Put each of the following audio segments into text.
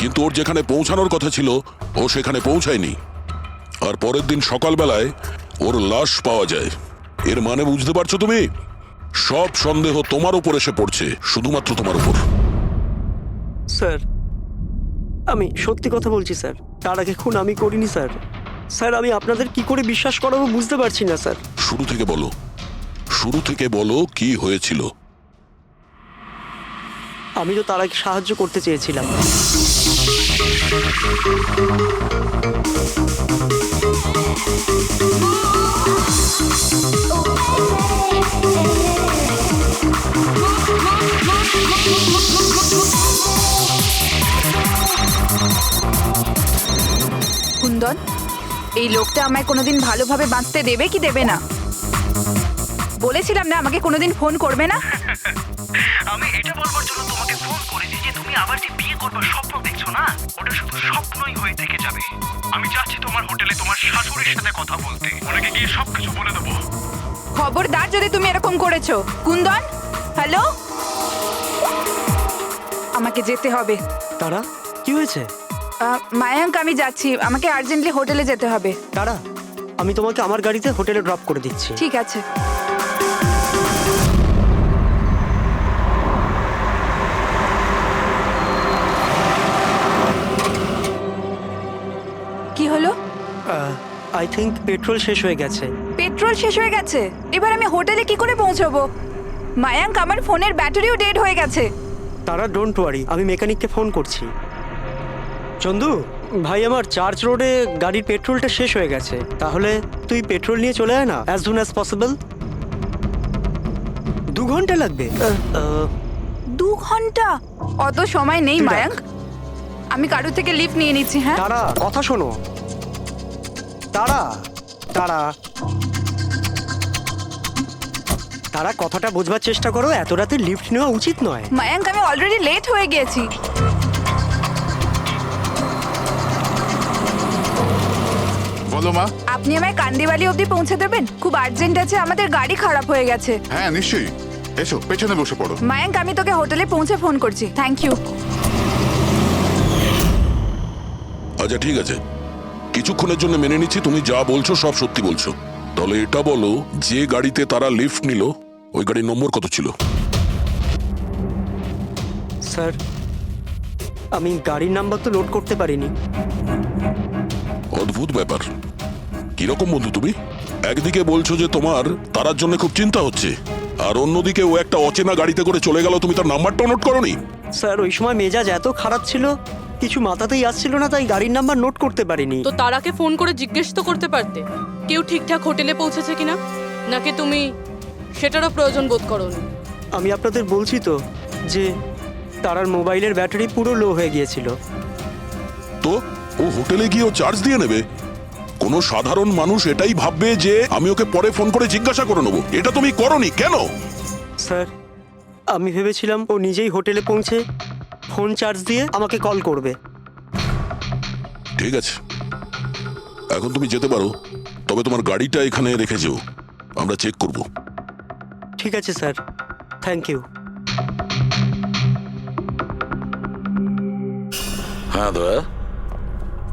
কিন্তু ওর যেখানে পৌঁছানোর কথা ছিল ও সেখানে পৌঁছায়নি। আর পরের দিন সকালবেলায় ওর লাশ পাওয়া যায়। এর মানে বুঝতে পারছো তুমি? সব সন্দেহ তোমার উপর এসে পড়ছে, শুধুমাত্র তোমার উপর। স্যার, আমি সত্যি কথা বলছি স্যার, তার আগে খুন আমি করিনি স্যার। স্যার, আমি আপনাদের কি করে বিশ্বাস করাবো বুঝতে পারছি না স্যার। শুরু থেকে বলো, শুরু থেকে বলো কি হয়েছিল। আমি তো তার আগে সাহায্য করতে চেয়েছিলাম। কুন্দন, এই লোকটা আমায় কোনোদিন ভালোভাবে বাঁচতে দেবে কি দেবে না? বলেছিলাম না আমাকে কোনোদিন ফোন করবে না। আমি এটা বলবার জন্য তোমাকে ফোন করেছি যে তুমি আবার যে বিয়ে করবার স্বপ্ন দেখছো না, ওটা শুধু স্বপ্নই হয়ে থেকে যাবে। আমি যাচ্ছি তোমার হোটেলে তোমার শাশুড়ির সাথে কথা বলতে, ওনাকে গিয়ে সবকিছু বলে দেবো। খবরদার যদি তুমি এরকম করেছো। কুন্দন, হ্যালো, আমাকে যেতে হবে। তারা, কি হয়েছে? মায়াঙ্ক, আমি যাচ্ছি, আমাকে আর্জেন্টলি হোটেলে যেতে হবে। তারা, আমি তোমাকে আমার গাড়িতে হোটেলে ড্রপ করে দিচ্ছি। ঠিক আছে। কি হলো? আই থিঙ্ক পেট্রোল শেষ হয়ে গেছে। পেট্রোল শেষ হয়ে গেছে? এবার আমি হোটেলে কি করে পৌঁছবো? মায়াঙ্ক, আমার ফোনের ব্যাটারিও ডেড হয়ে গেছে। তারা, ডোন্ট ওয়ারি, আমি মেকানিককে ফোন করছি। চন্দু ভাই, আমার চার্চ রোডে গাড়ির পেট্রোলটা শেষ হয়ে গেছে। তাহলে তুই পেট্রোল নিয়ে চলে আয় না, অ্যাজ সুন অ্যাজ পসিবল। 2 ঘন্টা লাগবে। 2 ঘন্টা? অত সময় নেই তুই রাখ। মায়াঙ্ক, আমি কারোর থেকে লিফট নিয়ে নিচ্ছি। হ্যাঁ, তারা, কথা শোনো। তারা তারা তারা কথাটা বোঝবার চেষ্টা করো, এত রাতে লিফট নেওয়া উচিত নয়। মায়াঙ্ক, আমি অলরেডি লেট হয়ে গেছি। বলো মা। আপনি আমায় কান্দিবালি অবধি পৌঁছে দেবেন? খুব আর্জেন্ট আছে, আমাদের গাড়ি খারাপ হয়ে গেছে। হ্যাঁ নিশ্চয়ই, এসো পেছনে বসে পড়ো। মায়াঙ্ক, আমি তোকে হোটেলে পৌঁছে ফোন করছি। Thank you. আচ্ছা ঠিক আছে, কিছুক্ষণের জন্য মেনে নিচ্ছি তুমি যা বলছো সব সত্যি বলছো। তাহলে এটা বলো, যে গাড়িতে তারা লিফট নিল ওই গাড়ির নম্বর কত ছিল? স্যার, আমি গাড়ির নাম্বার তো লোড করতে পারিনি। অদ্ভুত ব্যাপার। কিরকম বন্ধু তুমি? একদিকে বলছো যে তোমার তারার জন্য খুব চিন্তা হচ্ছে, আর অন্যদিকে ও একটা অচেনা গাড়িতে করে চলে গেল, তুমি তার নাম্বারটা নোট করোনি? স্যার, ওই সময় মেজাজ এত খারাপ ছিল, কিছু মাথাতেই আসছিল না, তাই গাড়ির নাম্বার নোট করতে পারিনি। তো তারাকে ফোন করে জিজ্ঞেস তো করতে পারতে কেউ ঠিকঠাক হোটেলে পৌঁছেছে কিনা, নাকি তুমি সেটারও প্রয়োজন বোধ করোনি? আমি আপনাদের বলছি তো যে তারার মোবাইলের ব্যাটারি পুরো লো হয়ে গিয়েছিল। তো ও হোটেলে গিয়ে ও চার্জ দিয়ে নেবে? কোনো সাধারণ মানুষ এটাই ভাববে যে আমি ওকে পরে ফোন করে জিজ্ঞাসা করে নেবো। এটা তুমি করোনি কেন? স্যার, আমি ভেবেছিলাম ও নিজেই হোটেলে পৌঁছে ফোন চার্জ দিয়ে আমাকে কল করবে। ঠিক আছে, এখন তুমি যেতে পারো, তবে তোমার গাড়িটা এখানে রেখে যেও, আমরা চেক করব। ঠিক আছে স্যার, থ্যাংক ইউ। হ্যাঁ দয়া,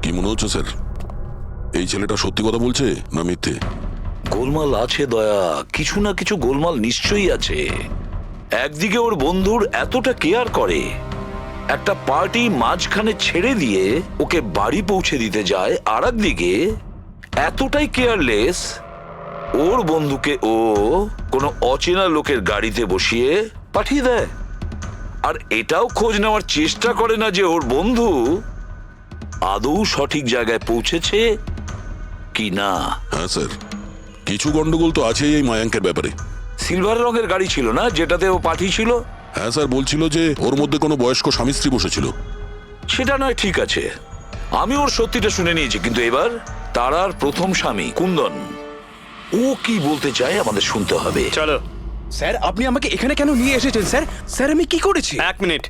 কি মনে হচ্ছে স্যার? এই ছেলেটা সত্যি কথা বলছে না মিথ্যে? গোলমাল আছে দয়া, কিছু না কিছু গোলমাল নিশ্চয়ই আছে। একদিকে ওর বন্ধুর এতটা কেয়ার করে, একটা পার্টি মাঝখানে ছেড়ে দিয়ে ওকে বাড়ি পৌঁছে দিতে যায়, আর একদিকে এতটাই কেয়ারলেস ওর বন্ধুকে ও কোনো অচেনা লোকের গাড়িতে বসিয়ে পাঠিয়ে দেয়। আর এটাও খোঁজ নেওয়ার চেষ্টা করে না যে ওর বন্ধু আদৌ সঠিক জায়গায় পৌঁছেছে কি না। হ্যাঁ স্যার, কিছু গন্ডগোল তো আছেই এই মায়াঙ্কের ব্যাপারে। সিলভার রঙের গাড়ি ছিল না যেটাতে ও পাঠিয়েছিল? হ্যাঁ স্যার, বলছিল যে ওর মধ্যে কোনো বয়স্ক স্বামী স্ত্রী বসেছিল। সেটা নয়, ঠিক আছে, আমি ওর সত্যিটা শুনে নিয়েছি, কিন্তু এবার তারার প্রথম স্বামী কুন্দন, ও কি বলতে চায় আমাদের শুনতে হবে। চলো। স্যার, আপনি আমাকে এখানে কেন নিয়ে এসেছেন স্যার? স্যার, আমি কি করেছি? 1 মিনিট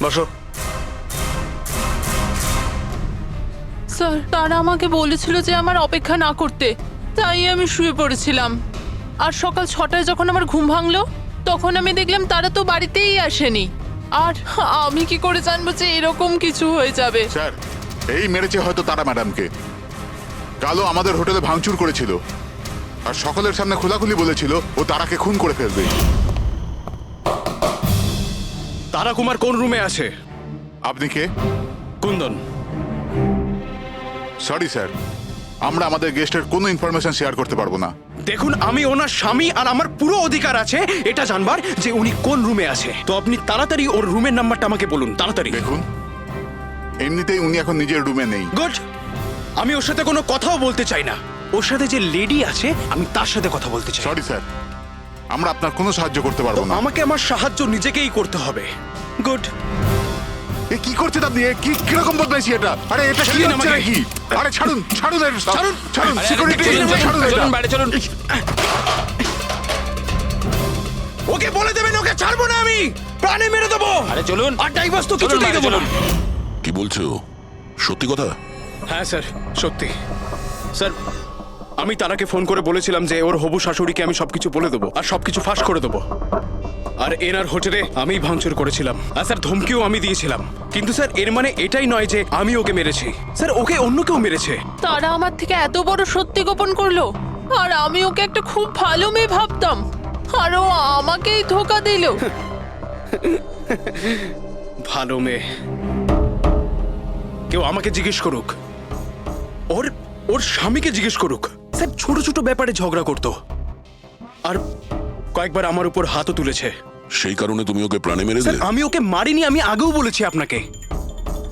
বসো। স্যার, তারা আমাকে বলেছিল যে আমার অপেক্ষা না করতে, তাই আমি শুয়ে পড়েছিলাম। আর সকাল 6টায় যখন আমার ঘুম ভাঙলো, তখন আমি দেখলাম তারা তো বাড়িতেই আসেনি। আর আমি কি করে জানবো যে এরকম কিছু হয়ে যাবে? স্যার, এই মেরেছে হয়তো তারা ম্যাডামকে। কালো আমাদের হোটেলে ভাঙচুর করেছিল আর সকলের সামনে খোলাখুলি বলেছিল ও তারাকে খুন করে ফেলবে। তারা কুমার কোন রুমে আছে? আপনি কে? কুন্দন। সরি স্যার, আমরা আমাদের গেস্টের কোনো ইনফরমেশন শেয়ার করতে পারবো না। দেখুন, আমি ওনার স্বামী আর আমার পুরো অধিকার আছে এটা জানবার যে উনি কোন রুমে আছে। তো আপনি তাড়াতাড়ি ওর রুমের নাম্বারটা আমাকে বলুন, তাড়াতাড়ি। দেখুন, এমনিতেই উনি এখন নিজের রুমে নেই। গুড। আমি ওর সাথে কোনো কথাও বলতে চাই না। ওর সাথে যে লেডি আছে আমি তার সাথে কথা বলতে চাই। সরি স্যার, আমরা আপনার কোনো সাহায্য করতে পারবো না। আমাকে আমার সাহায্য নিজেকেই করতে হবে। গুড। এ কি করছেন আপনি? এ কি কিরকম বদমাইশি এটা? আরে এটা কি ছেড়ে দিন হচ্ছে আমাকে। নাকি? আরে ছাড়ুন, ছাড়ুন এটা, ছাড়ুন, ছাড়ুন, সিকিউরিটি ছাড়ুন এটা। বাইরে চলুন। ওকে বলে দেবেন ওকে ছাড়বো না আমি, প্রাণে মেরে দেবো। আরে চলুন। আর ডাইভার্স তো কিছুতেই দেবো না। কি বলছো? সত্যি কথা? হ্যাঁ স্যার, সত্যি। স্যার, আমি তারাকে ফোন করে বলেছিলাম যে ওর হবু শাশুড়িকে আমি সবকিছু বলে দেবো আর সবকিছু ফাঁস করে দেবো। আর এনার হোটেলে আমি ভাঙচুর করেছিলাম আর স্যার ধমকিও আমি দিয়েছিলাম। কিন্তু স্যার এর মানে এটাই নয় যে আমি ওকে মেরেছি। স্যার ওকে অন্য কেউ মেরেছে। তারা আমার থেকে এত বড় সত্যি গোপন করলো আর আমি ওকে একটা খুব ভালো মেয়ে ভাবতাম আর ও আমাকেই ধোকা দিল। ভালো মেয়ে? কেউ আমাকে জিজ্ঞেস করুক, ওর ওর স্বামীকে জিজ্ঞেস করুক। স্যার ছোট ছোট ব্যাপারে ঝগড়া করতো আর কয়েকবার আমার উপর হাতও তুলেছে। সেই কারণে তুমি ওকে প্রাণে মেরে স্যার দিলে? আমি ওকে মারিনি, আমি আগেও বলেছি আপনাকে।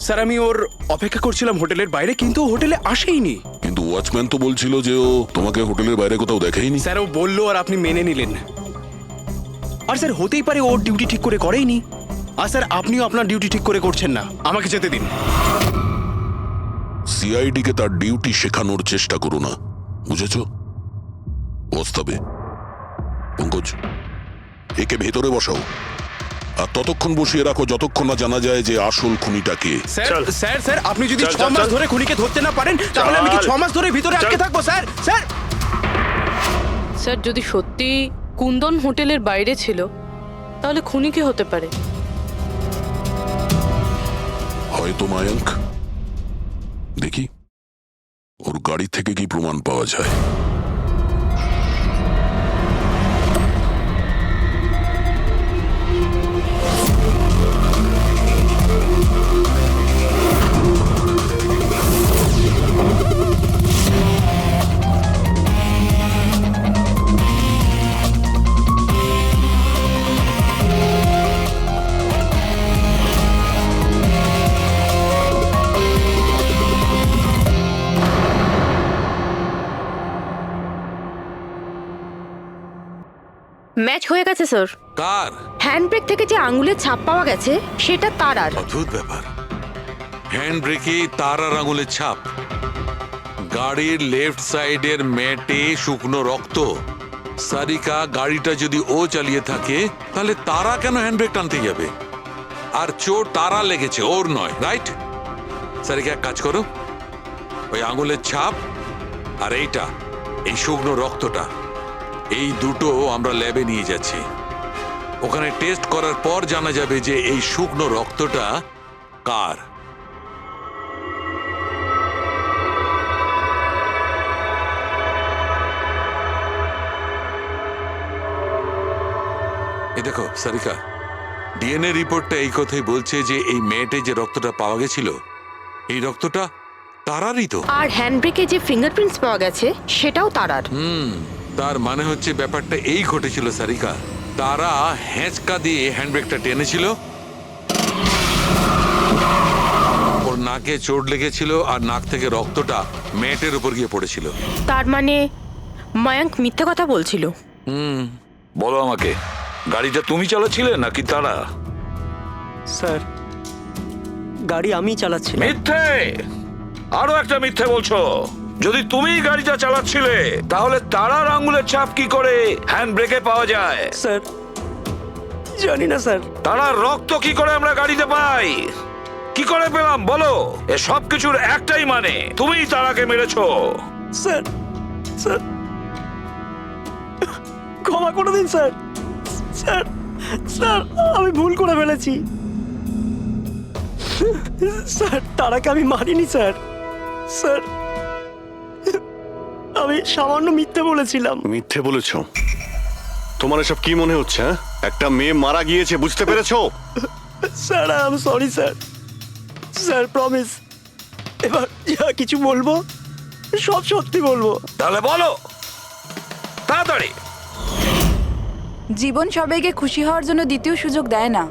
স্যার আমি ওর অপেক্ষা করছিলাম হোটেলের বাইরে, কিন্তু ও হোটেলে আসেইনি। কিন্তু ওয়াচম্যান তো বলছিল যে ও তোমাকে হোটেলের বাইরে কোথাও দেখেইনি। স্যার ও বললো আর আপনি মেনে নিলেন। আর স্যার হতেই পারে ওর ডিউটি ঠিক করে করেইনি। আর স্যার আপনিও আপনার ডিউটি ঠিক করে করছেন না। আমাকে যেতে দিন। সিআইডি কে তার ডিউটি শেখানোর চেষ্টা করো না, বুঝেছো? ওস্তাবে পঙ্কজ, একে ভেতরে বসাও আর ততক্ষণ বসিয়ে রাখো যতক্ষণ না জানা যায় যে আসল খুনিটা কে। স্যার স্যার স্যার আপনি যদি 6 মাস ধরে খুনিকে ধরতে না পারেন তাহলে আমি কি 6 মাস ধরে ভিতরে আটকে থাকবো? স্যার স্যার স্যার, যদি সত্যি কুন্দন হোটেলের বাইরে ছিল তাহলে খুনি কে হতে পারে? হয়তো মায়াঙ্ক। দেখি ওর গাড়ি থেকে কি প্রমাণ পাওয়া যায়। ম্যাচ হয়ে গেছে স্যার। কার? হ্যান্ডব্রেক থেকে যে আঙুলের ছাপ পাওয়া গেছে সেটা তারার। অদ্ভুত ব্যাপার, হ্যান্ড ব্রেকে তারার আঙুলের ছাপ, গাড়ির লেফট সাইডের ম্যাটে শুকনো রক্ত। সারিকা গাড়িটা যদি ও চালিয়ে থাকে তাহলে তারা কেন হ্যান্ডব্রেক টানতে যাবে? আর চোট তারা লেগেছে, ওর নয়, রাইট? সারিকা এক কাজ করো, ওই আঙুলের ছাপ আর এইটা, এই শুকনো রক্তটা, এই দুটো আমরা ল্যাবে নিয়ে যাচ্ছি। ওখানে টেস্ট করার পর জানা যাবে যে এই শুকনো রক্তটা কার। এই দেখো সারিকা, ডিএনএ রিপোর্টটা এই কথাই বলছে যে এই মেয়েটে যে রক্তটা পাওয়া গেছিল এই রক্তটা তারারই তো। আর হ্যান্ডব্রেকে যে ফিঙ্গারপ্রিন্টস পাওয়া গেছে সেটাও তারার। তার মানে হচ্ছে ব্যাপারটা এই ঘটেছিল সারিকা, তারা হ্যাঁচকা দিয়ে হ্যান্ডব্রেকটা টেনেছিল, ওর নাকে চোট লেগেছিল আর নাক থেকে রক্তটা ম্যাটের উপর গিয়ে পড়েছিল। তার মানে মায়াঙ্ক মিথ্যে কথা বলছিল। বলো আমাকে, গাড়িটা তুমি চালাচ্ছিলে নাকি তারা? স্যার গাড়ি আমি চালাচ্ছিলাম। মিথ্যে, আরো একটা মিথ্যে বলছো। যদি তুমি গাড়িটা চালাচ্ছিলে তাহলে তারার আঙ্গুলের ছাপ কি করে হ্যান্ড ব্রেকে পাওয়া যায়? স্যার জানি না স্যার। তারার রক্ত কি করে আমরা গাড়িতে পাই? কি করে পেলাম বলো? এ সব কিছুর একটাই মানে, তুমিই তারাকে মেরেছো। স্যার স্যার ক্ষমা করে দিন স্যার। স্যার স্যার আমি ভুল করে ফেলেছি। স্যার তারাকে আমি মারিনি স্যার। স্যার আমি সামান্য মিথ্যে বলেছিলাম। মিথ্যে বলেছ? তোমার এসব কি মনে হচ্ছে? হ্যাঁ, একটা মেয়ে মারা গিয়েছে, বুঝতে পেরেছো? Sir I am sorry sir. Sir promise, এবার যা কিছু বলবো সব সত্যি বলবো। তাহলে বলো তাড়াতাড়ি। জীবন সবাইকে খুশি হওয়ার জন্য দ্বিতীয় সুযোগ দেয় না,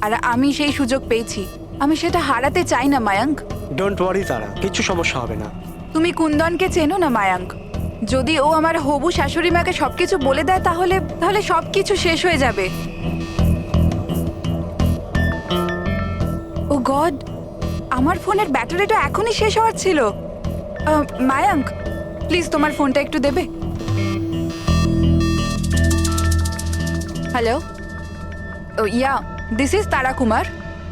আর আমি সেই সুযোগ পেয়েছি। আমি সেটা হারাতে চাই না মায়াঙ্ক। ডোন্ট ওয়ারি তারা, কিছু সমস্যা হবে না। তুমি কুন্দনকে চেনো না মায়াঙ্ক? যদি ও আমার হবু শাশুড়ি মাকে সবকিছু বলে দেয় তাহলে তাহলে সবকিছু শেষ হয়ে যাবে। ও গড, আমার ফোনের ব্যাটারিটা এখনই শেষ হওয়ার ছিল। মায়াঙ্ক প্লিজ তোমার ফোনটা একটু দেবে? Hello, oh yeah, this is Tara Kumar,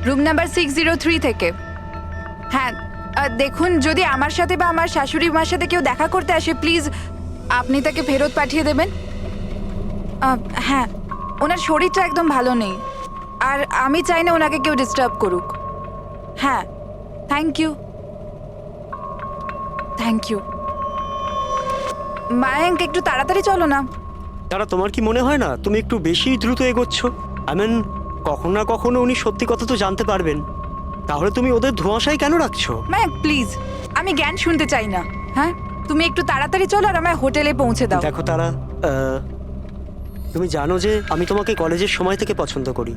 room number 603 থেকে। হ্যাঁ দেখুন, যদি আমার সাথে বা আমার শাশুড়ি মার সাথে কেউ দেখা করতে আসে প্লিজ আপনি তাকে ফেরত পাঠিয়ে দেবেন। হ্যাঁ, ওনার শরীরটা একদম ভালো নেই, আর আমি চাই না ওনাকে কেউ ডিস্টার্ব করুক। হ্যাঁ, thank you thank you. Mayank একটু তাড়াতাড়ি চলো না। তারা তোমার কি মনে হয় না তুমি একটু বেশি দ্রুত এগোচ্ছ? আই মিন কখনো না কখনো উনি সত্যি কথা তো জানতে পারবেন, তাহলে তুমি ওদের ধোঁয়াশায় কেন রাখছো? মায়াঙ্ক প্লিজ, আমি জ্ঞান শুনতে চাই না। হ্যাঁ, তুমি একটু তাড়াতাড়ি চলো আর আমায় হোটেলে পৌঁছে দাও। দেখো তারা, তুমি জানো যে আমি তোমাকে কলেজের সময় থেকে পছন্দ করি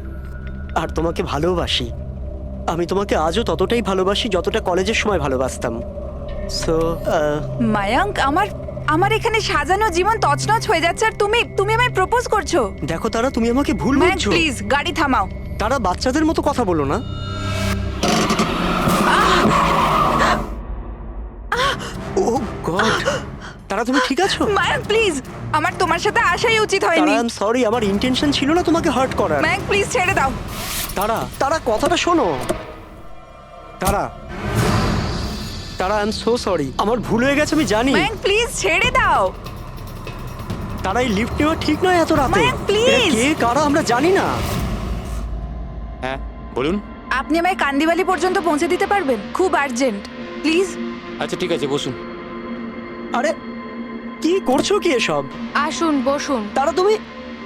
আর তোমাকে ভালোবাসি। আমি তোমাকে আজও ততটাই ভালোবাসি যতটা কলেজের সময় ভালোবাসতাম। সো মায়াঙ্ক, আমার এখানে সাজানো জীবন তছনছ হয়ে যাচ্ছে আর তুমি আমায় প্রপোজ করছো। দেখো তারা, তুমি আমাকে ভুল মায়াঙ্ক বুঝছো। প্লিজ গাড়ি থামাও। তারা বাচ্চাদের মতো কথা বলো না। ও গড, তারা তুমি ঠিক আছো? মায়াঙ্ক প্লিজ, আমার তোমার সাথে আসাই উচিত হয়নি। আই এম সরি, আমার ইন্টেনশন ছিল না তোমাকে হার্ট করার। মায়াঙ্ক প্লিজ ছেড়ে দাও। তারা কথাটা শোনো। তারা আই এম সো সরি, আমার ভুল হয়ে গেছে আমি জানি। মায়াঙ্ক প্লিজ ছেড়ে দাও। তারা এই লিফট নেওয়া ঠিক নয় এত রাতে। মায়াঙ্ক, please! এরা কে কারা আমরা জানি না। হ্যাঁ বলুন। আপনি আমায় কান্দিবালি পর্যন্ত পৌঁছে দিতে পারবেন? খুব আর্জেন্ট, প্লিজ। আচ্ছা ঠিক আছে, বসুন। আরে কি করছো কি এসব? আসুন বসুন। তারা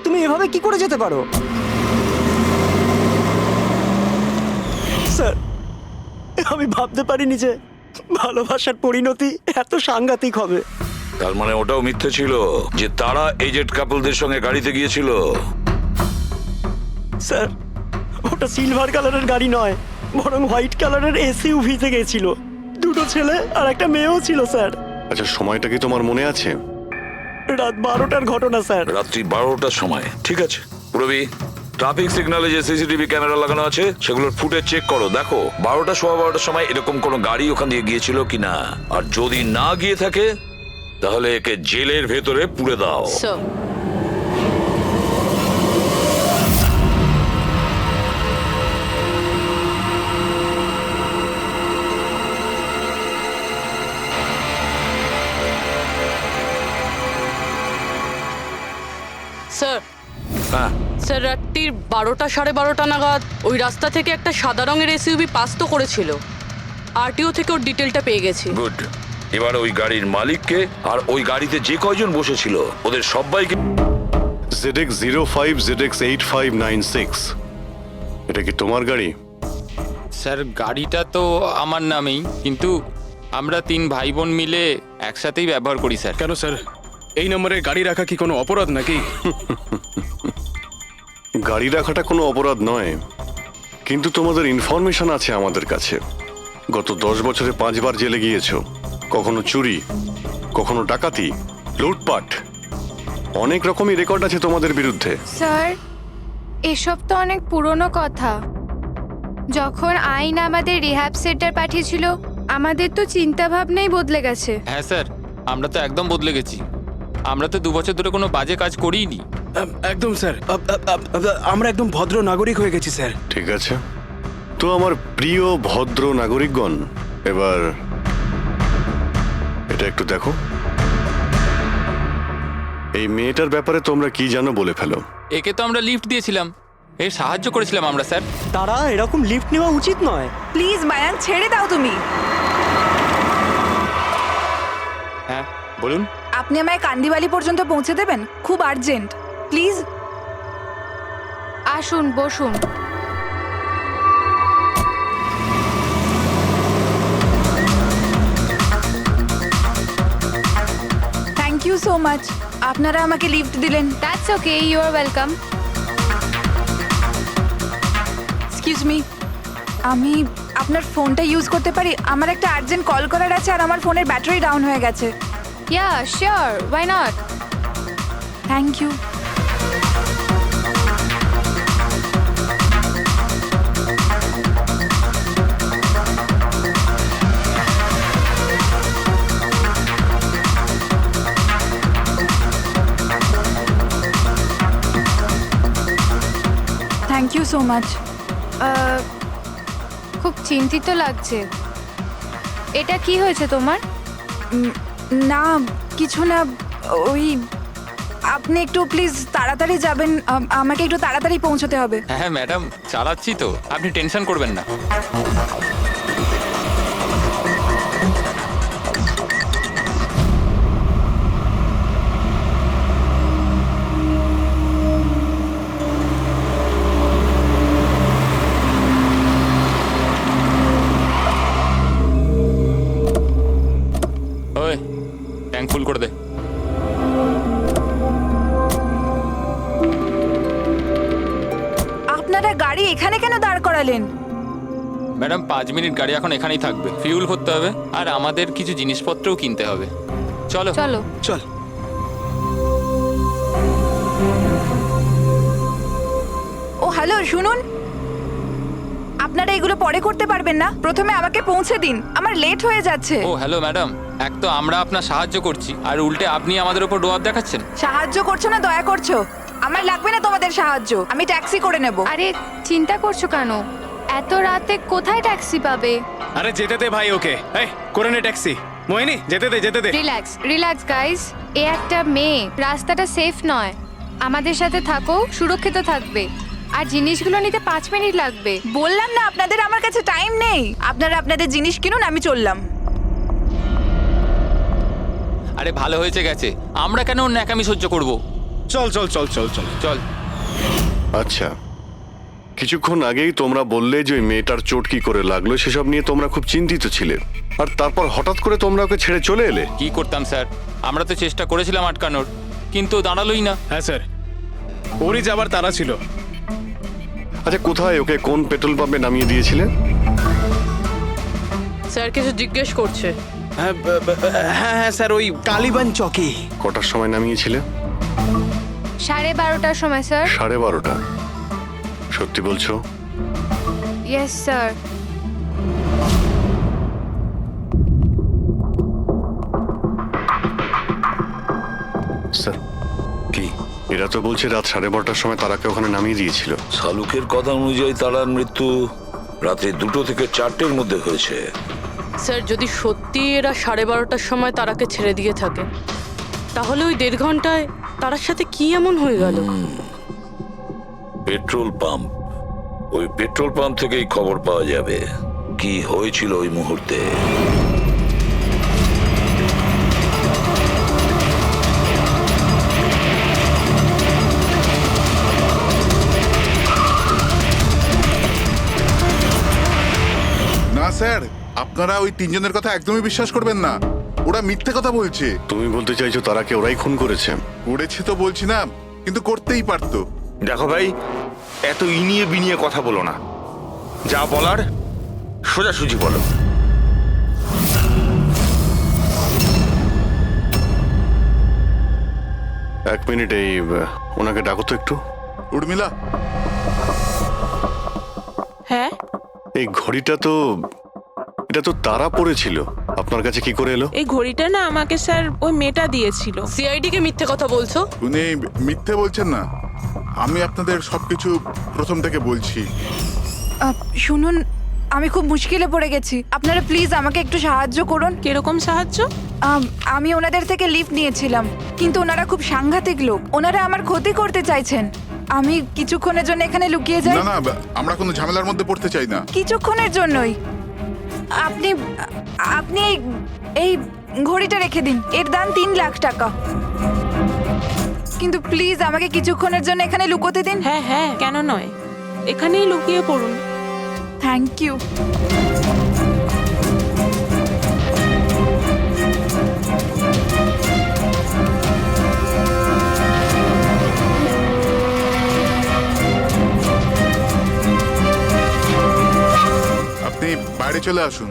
তুমি এভাবে কি করে যেতে পারো? স্যার, আমি ভাবতে পারিনি যে ভালোবাসার পরিণতি এত সাংঘাতিক হবে। তার মানে ওটাও মিথ্যে ছিল যে তারা এজেড কাপলদের সঙ্গে গাড়িতে গিয়েছিল? স্যার, ওটা সিলভার কালারের গাড়ি নয়, বরং হোয়াইট কালারের এসইউভিতে গেছিল। দুটো ছেলে আর একটা মেয়েও ছিল স্যার। আচ্ছা, সময়টা কি তোমার মনে আছে? রাত 12টার ঘটনা স্যার। রাত্রি 12টার সময়? ঠিক আছে পুরবি, ট্রাফিক সিগন্যালে যে সিসিটিভি ক্যামেরা লাগানো আছে সেগুলোর ফুটেজ চেক করো, দেখো 12টা সোয়া 12টার সময় এরকম কোনো গাড়ি ওখান দিয়ে গিয়েছিল কিনা। আর যদি না গিয়ে থাকে তাহলে একে জেলের ভেতরে পুরে দাও। স্যার, স্যার হ্যাঁ, স্যার রাত্রির 12টা 12:30 নাগাদ ওই রাস্তা থেকে একটা সাদা রঙের এসইউভি পাস তো করেছিল। আরটিও থেকে ওর ডিটেলটা পেয়ে গেছি। গুড। এবার ওই গাড়ির মালিককে আর ওই গাড়িতে যে কয়জন বসেছিল ওদের সবাইকে। ZX 05 ZX 8596, এটা কি তোমার গাড়ি? স্যার গাড়িটা তো আমার নামেই, কিন্তু আমরা 3 ভাই বোন মিলে একসাথেই ব্যবহার করি স্যার। কেন স্যার, এই নম্বরে গাড়ি রাখা কি কোনো অপরাধ নাকি? গাড়ি রাখাটা কোনো অপরাধ নয়, কিন্তু তোমাদের ইনফরমেশন আছে আমাদের কাছে। গত 10 বছরে 5 বার জেলে গিয়েছো। কখনো চুরি, কখনো ডাকাতি, লুটপাট, অনেক রকমই রেকর্ড আছে তোমাদের বিরুদ্ধে। স্যার, এসব তো অনেক পুরনো কথা। যখন আইন আমাদের রিহ্যাব সেন্টার পাঠিয়েছিল আমাদের তো চিন্তা ভাবনাই বদলে গেছে। হ্যাঁ স্যার, আমরা তো একদম বদলে গেছি। আমরা তো 2 বছর ধরে কোনো বাজে কাজ করিনি। একদম স্যার, আমরা একদম ভদ্র নাগরিক হয়ে গেছি স্যার। ঠিক আছে, তো আমার প্রিয় ভদ্র নাগরিকগণ, এবার এটা একটু দেখো। এই মেয়েটার ব্যাপারে তোমরা কি জানো বলে ফেলো। একে তো আমরা লিফট দিয়েছিলাম, এই সাহায্য করেছিলাম আমরা স্যার। তারা এরকম লিফট নেওয়া উচিত নয়। প্লিজ মায়াঙ্ক, ছেড়ে দাও তুমি। হ্যাঁ বলুন। আপনি আমায় কান্দিবালি পর্যন্ত পৌঁছে দেবেন? খুব আর্জেন্ট, প্লিজ। আসুন, বসুন। থ্যাংক ইউ সো মাচ, আপনারা আমাকে লিফট দিলেন। That's okay, you are welcome. Excuse me, আমি আপনার ফোনটা ইউজ করতে পারি? আমার একটা আর্জেন্ট কল করার আছে আর আমার ফোনের ব্যাটারি ডাউন হয়ে গেছে। Yeah sure, why not. Thank you. Thank you so much. খুব চিন্তিত লাগছে। এটা কি হয়েছে তোমার? না কিছু না, ওই আপনি একটু প্লিজ তাড়াতাড়ি যাবেন, আমাকে একটু তাড়াতাড়ি পৌঁছতে হবে। হ্যাঁ ম্যাডাম, চালাচ্ছি তো, আপনি টেনশন করবেন না। ওই ট্যাঙ্ক ফুল করে দে। আপনারা গাড়ি এখানে কেন দাঁড় করালেন? ম্যাডাম 5 মিনিট গাড়ি এখন এখানেই থাকবে, ফিউল ভরতে হবে আর আমাদের কিছু জিনিসপত্রও কিনতে হবে। চলো চলো। চল। ও হ্যালো, শুনুন, আপনারা এগুলো পরে করতে পারবেন না? প্রথমে আমাকে পৌঁছে দিন, আমার লেট হয়ে যাচ্ছে। ও হ্যালো ম্যাডাম, এক তো আমরা আপনার সাহায্য করছি আর উল্টে আপনি আমাদের উপর ডোয়াব দেখাচ্ছেন। সাহায্য করছো না দয়া করছো? আমার লাগবে না তোমাদের সাহায্য, আমি ট্যাক্সি করে নেব। আরে চিন্তা করছো কেন? এত রাতে কোথায় ট্যাক্সি পাবে? আরে যেতে দে ভাই ওকে। এই করে নে ট্যাক্সি। মোহিনী যেতে দে, যেতে দে। Relax, relax guys. এ একটা মেয়ে, রাস্তাটা সেফ নয়। আমাদের সাথে থাকো, সুরক্ষিত থাকবে। আর জিনিসগুলো নিতে 5 মিনিট লাগবে। বললাম না আপনাদের আমার কাছে টাইম নেই। আপনারা আপনাদের জিনিস কিনুন, আমি চললাম। আরে ভালো হয়েছে গেছে, আমরা কেন ওর ন্যাকামি সহ্য করব? চল চল চল চল চল চল। আচ্ছা, কিছুক্ষণ আগেই তোমরা বললে যে ওই মেয়েটার চোট কি করে লাগলো সেসব নিয়ে তোমরা খুব চিন্তিত ছিলে, আর তারপর হঠাৎ করে তোমরা ওকে ছেড়ে চলে এলে। কি করতাম স্যার, আমরা তো চেষ্টা করেছিলাম আটকানোর, কিন্তু দাঁড়ালোই না। হ্যাঁ স্যার, ওরই যাবার তারা ছিল। আচ্ছা, কোথায় ওকে কোন পেট্রোল পাম্পে নামিয়ে দিয়েছিলেন? স্যার কিছু জিজ্ঞেস করছে। হ্যাঁ হ্যাঁ স্যার, ওই কালীবান চকে। কটার সময় নামিয়েছিলে? 12:30টার সময় স্যার। 12:30? সত্যি বলছো? Yes sir. স্যার কি এরা তো বলছে রাত 12:30টার সময় তারাকে ওখানে নামিয়ে দিয়েছিল। শালুকের কথা অনুযায়ী তারার মৃত্যু রাতে 2টো থেকে 4টের মধ্যে হয়েছে। স্যার যদি সত্যি এরা 12:30টার সময় তারাকে ছেড়ে দিয়ে থাকে, তাহলে ওই 1.5 ঘন্টায় তারার সাথে কি এমন হয়ে গেল? পেট্রোল পাম্প, ওই পেট্রোল পাম্প থেকেই খবর পাওয়া যাবে কি হয়েছিল ওই মুহূর্তে। না স্যার, আপনারা ওই 3 জনের কথা একদমই বিশ্বাস করবেন না। ওরা মিথ্যে কথা বলছে। তুমি বলতে চাইছো তারাকে ওরাই খুন করেছে? করেছে তো বলছি না, কিন্তু করতেই পারতো। দেখো ভাই, এত ইনিয়ে বিনিয়ে কথা বলো না, যা বলার সোজাসুজি বলো। এক মিনিট, এই ওনাকে ডাকো তো একটু। উর্মিলা, হ্যাঁ এই ঘড়িটা তো, এটা তো তারা পড়েছিল, আপনার কাছে কি করে এলো? এই ঘড়িটা না আমাকে স্যার ওই মেয়েটা দিয়েছিল। সিআইডি কে মিথ্যে কথা বলছো? উনি মিথ্যে বলছেন না, আমি আপনাদের সবকিছু প্রথম থেকে বলছি। শুনুন, আমি খুব মুশকিলে পড়ে গেছি, আপনারা প্লিজ আমাকে একটু সাহায্য করুন। কিরকম সাহায্য? আমি ওনাদের থেকে লিফট নিয়েছিলাম, কিন্তু ওনারা খুব সাংঘাতিক লোক, ওনারা আমার ক্ষতি করতে চাইছেন। আমি কিছুক্ষণের জন্য এখানে লুকিয়ে যাই? না না, আমরা কোনো ঝামেলার মধ্যে পড়তে চাই না। কিছুক্ষণের জন্যই। আপনি আপনি এই ঘড়িটা রেখে দিন, এর দাম 3 লাখ টাকা। কিন্তু প্লিজ আমাকে কিছুক্ষণের জন্য এখানে লুকোতে দিন। হ্যাঁ হ্যাঁ, কেন নয়, এখানেই লুকিয়ে পড়ুন। Thank you. আপনি বাইরে চলে আসুন।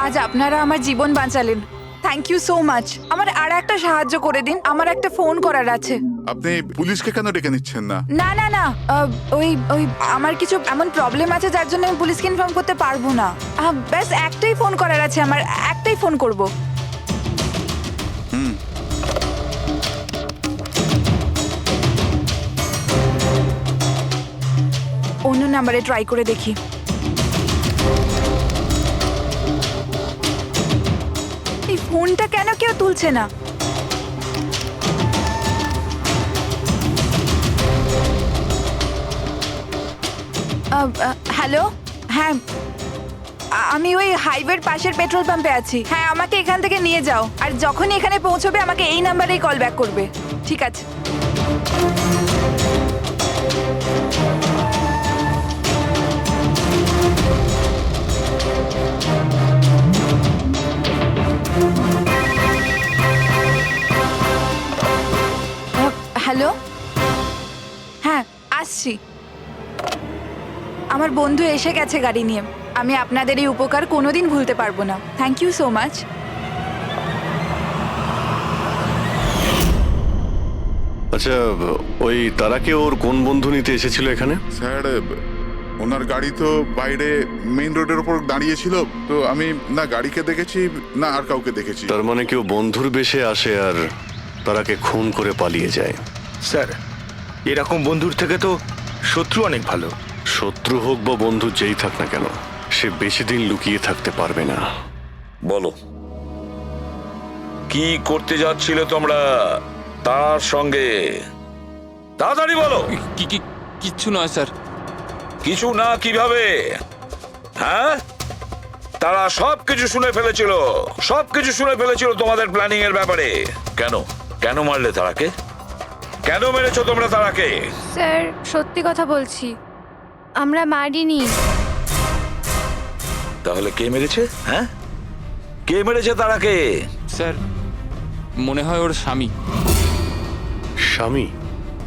আজ আপনারা আমার জীবন বাঁচালেন, থ্যাংক ইউ সো মাচ। আমার আর একটা সাহায্য করে দিন, আমার একটা ফোন করার আছে। আপনি পুলিশকে কেন ডেকে নিচ্ছেন না? না না না, ওই ওই আমার কিছু এমন প্রবলেম আছে যার জন্য আমি পুলিশকে ইনফর্ম করতে পারবো না। ব্যাস একটাই ফোন করার আছে আমার, একটাই ফোন করব। অন্য নাম্বারে ট্রাই করে দেখি। এই ফোনটা কেন কেউ তুলছে না? হ্যালো, হ্যাঁ আমি ওই হাইওয়ের পাশের পেট্রোল পাম্পে আছি। হ্যাঁ, আমাকে এখান থেকে নিয়ে যাও, আর যখনই এখানে পৌঁছবে আমাকে এই নাম্বারেই কল ব্যাক করবে। ঠিক আছে। হ্যালো, হ্যাঁ আসছি। আমার বন্ধু এসে গেছে গাড়ি নিয়ে। আমি আপনাদের এই উপকার কোনোদিন ভুলতে পারবো না। Thank you so much. আচ্ছা, ওই তারাকে ওর কোন বন্ধু নিতে এসেছিল এখানে? স্যার, ওনার গাড়ি তো বাইরে মেইন রোডের উপর দাঁড়িয়ে ছিল, তো আমি না গাড়িকে দেখেছি না আর কাউকে দেখেছি। তার মানে কেউ বন্ধুর বেশে আসে আর তারাকে খুন করে পালিয়ে যায়। স্যার, এরকম বন্ধুর থেকে তো শত্রু অনেক ভালো। শত্রু হোক বা বন্ধু যেই থাক না কেন, সে বেশি দিন লুকিয়ে থাকতে পারবে না। বলো, কি করতে যাচ্ছিলে তোমরা তার সঙ্গে? তাড়াতাড়ি বলো। কিচ্ছু নয় স্যার। কিছু না কিভাবে? হ্যাঁ, তারা সবকিছু শুনে ফেলেছিল, সবকিছু শুনে ফেলেছিল তোমাদের প্ল্যানিং এর ব্যাপারে। কেন কেন মারলে তারাকে? কেন মেরেছো তোমরা তারাকে? স্যার, সত্যি কথা বলছি, আমরা মারিনি। তাহলে কে মেরেছে? হ্যাঁ, কে মেরেছে তারাকে? স্যার, মনে হয় ওর স্বামী। স্বামী?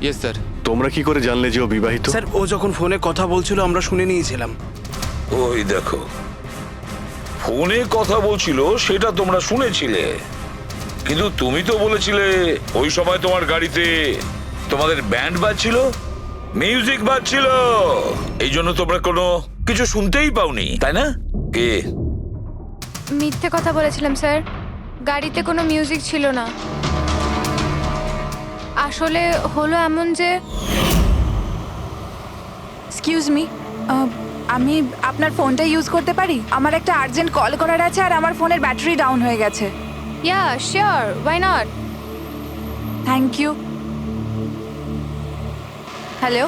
Yes sir. তোমরা কি করে জানলে যে ও বিবাহিত? স্যার, ও যখন ফোনে কথা বলছিল আমরা শুনে নিয়েছিলাম। ওই দেখো, ফোনে কথা বলছিল সেটা তোমরা শুনেছিলে, কিন্তু তুমি তো বলেছিলে ওই সময় তোমার গাড়িতে তোমাদের ব্যান্ড বাজছিল, মিউজিক বাজছিল, এই জন্য তোমরা কোনো কিছু শুনতেই পাওনি, তাই না? কে? মিথ্যে কথা বলেছিলাম স্যার, গাড়িতে কোনো মিউজিক ছিল না। আসলে হলো এমন যে, এক্সকিউজ মি, আমি আপনার ফোনটা ইউজ করতে পারি? আমার একটা আর্জেন্ট কল করার আছে আর আমার ফোনের ব্যাটারি ডাউন হয়ে গেছে। Yeah sure, why not. Thank you. Hello,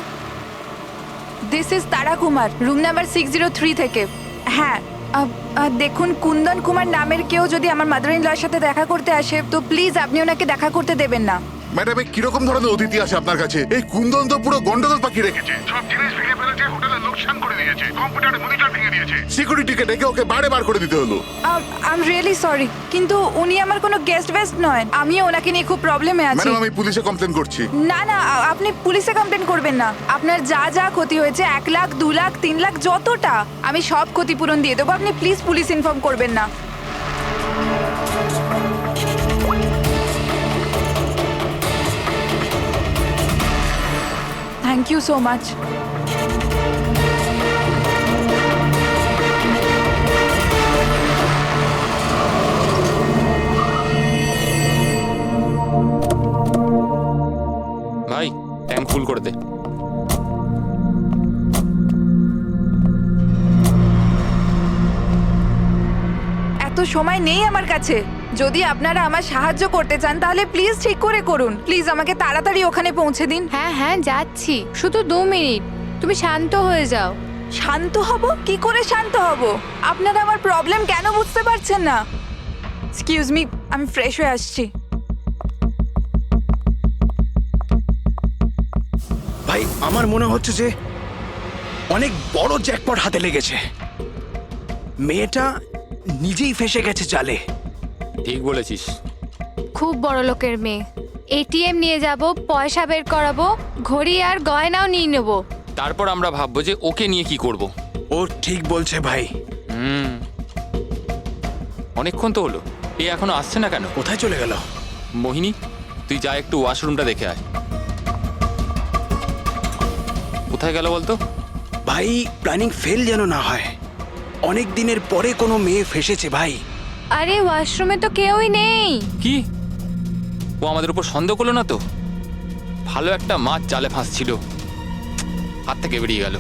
this is Tara Kumar, room number 603 থেকে। হ্যাঁ, দেখুন, কুন্দন কুমার নামের কেউ যদি আমার মাদার ইন লর সাথে দেখা করতে আসে তো প্লিজ আপনি ওনাকে দেখা করতে দেবেন না। ম্যাডাম, কিরকম ধরনের অতিথি আছে আপনার কাছে? এই কুন্দন তো পুরো গন্ডগোল পাকিয়ে রেখেছে, সব জিনিস ভেঙে ফেলেছে, হোটেলের লোকসান করে দিয়েছে, কম্পিউটারে মনিটর ভেঙে দিয়েছে, সিকিউরিটিকে ডেকে ওকে বাইরে বার করে দিতে হলো। আই এম রিয়েলি সরি, কিন্তু উনি আমার কোনো গেস্ট বেস্ট নয়। আমি ওনাকে নিয়ে খুব প্রবলেমে আছি। ম্যাডাম, আমি পুলিশে কমপ্লেন করছি। না না, আপনি পুলিশে কমপ্লেন করবেন না। আপনার যা যা ক্ষতি হয়েছে, 1 লাখ, 2 লাখ, 3 লাখ, যতটা, আমি সব ক্ষতিপূরণ দিয়ে দেবো। আপনি প্লিজ পুলিশ ইনফর্ম করবেন না। Thank you so much. ভাই, ট্যাঙ্ক ফুল করে দে। সময় নেই আমার কাছে। যদি আপনারা আমার সাহায্য করতে চান তাহলে প্লিজ ঠিক করে করুন। প্লিজ আমাকে তাড়াতাড়ি ওখানে পৌঁছে দিন। হ্যাঁ হ্যাঁ যাচ্ছি, শুধু 2 মিনিট, তুমি শান্ত হয়ে যাও। শান্ত হব? কি করে শান্ত হব? আপনারা আমার প্রবলেম কেন বুঝতে পারছেন না? এক্সকিউজ মি, আমি ফ্রেশ হয়ে আসছি। ভাই আমার মনে হচ্ছে যে অনেক বড় জ্যাকপট হাতে লেগেছে। মেয়েটা নিজেই ফেসে গেছে জালে। ঠিক বলেছিস। খুব বড় লোকের মেয়ে। এটিএম নিয়ে যাব, পয়সা বের করাবো, ঘড়ি আর গয়নাও নিয়ে নেব। তারপর আমরা ভাববো যে ওকে নিয়ে কি করব। ও ঠিক বলছে ভাই। অনেকক্ষণ তো হলো, এ এখনো আসছে না কেন? কোথায় চলে গেল? মোহিনী, তুই যা একটু ওয়াশরুমটা দেখে আয়। কোথায় গেল বলতো? ভাই প্ল্যানিং ফেল যেন না হয়। অনেক দিনের পরে কোনো মেয়ে ফেসেছে ভাই। আরে ওয়াশরুমে তো কেউই নেই। কি ও আমাদের উপর সন্দেহ করলো না তো? ভালো একটা মাছ জালে ফাঁসছিল, হাত থেকে বেরিয়ে গেল।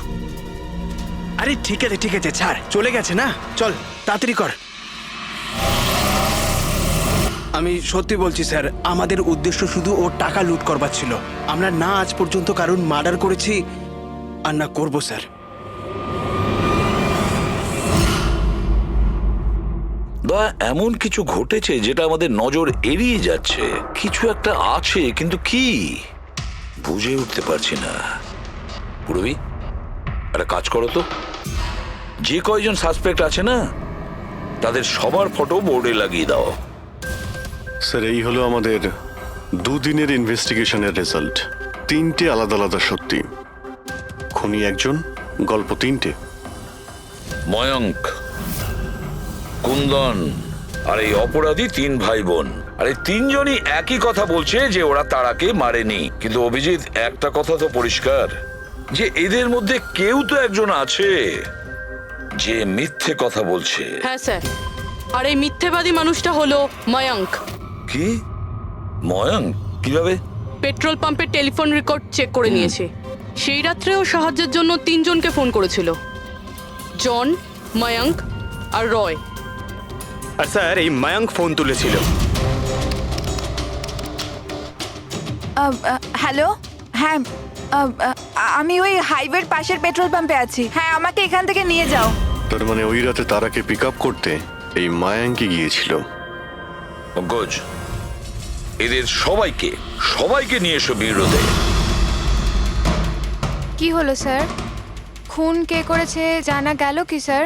আরে ঠিক আছে ছাড়, চলে গেছে না, চল তাড়াতাড়ি কর। আমি সত্যি বলছি স্যার, আমাদের উদ্দেশ্য শুধু ওর টাকা লুট করবার ছিল। আমরা না আজ পর্যন্ত কারণ মার্ডার করেছি আর না করবো স্যার। বা এমন কিছু ঘটেছে যেটা আমাদের নজর এড়িয়ে যাচ্ছে। কিছু একটা আছে, কিন্তু কি বুঝে উঠতে পারছি না। পুরবি, একটা কাজ করো তো, যে কয়জন সাসপেক্ট আছে না তাদের সবার ফটো বোর্ডে লাগিয়ে দাও। স্যার, এই হলো আমাদের 2 দিনের ইনভেস্টিগেশনের রেজাল্ট। 3টে আলাদা আলাদা সত্যি। খুনি একজন, গল্প 3টে। ময়ঙ্ক, কুন্দন আর এই অপরাধী 3 ভাই বোন। আর এই 3জনই একই কথা বলছে যে ওরা তারাকে মারেনি। কিন্তু অভিজিৎ, একটা কথা তো পরিষ্কার যে এদের মধ্যে কেউ তো একজন আছে যে মিথ্যে কথা বলছে। হ্যাঁ স্যার, আর এই মিথ্যেবাদী মানুষটা হলো ময়ঙ্ক। কি? ময়ঙ্ক? কিভাবে? পেট্রোল পাম্পের টেলিফোন রেকর্ড চেক করে নিয়েছে। সেই রাত্রে ও সাহায্যের জন্য 3 জনকে ফোন করেছিল, জন, ময়ঙ্ক আর রয়। আর স্যার, এই মায়াঙ্ক ফোন তুলেছিল। হ্যালো, হ্যাঁ, আমি ওই হাইওয়ের পাশের পেট্রোল পাম্পে আছি। হ্যাঁ, আমাকে এখান থেকে নিয়ে যাও। তার মানে ওই রাতে তারাকে পিক আপ করতে এই মায়াঙ্কি গিয়েছিল। পঙ্কজ, এদের সবাইকে নিয়ে এসো বিরোধে। কি হলো স্যার? খুন কে করেছে জানা গেল কি স্যার?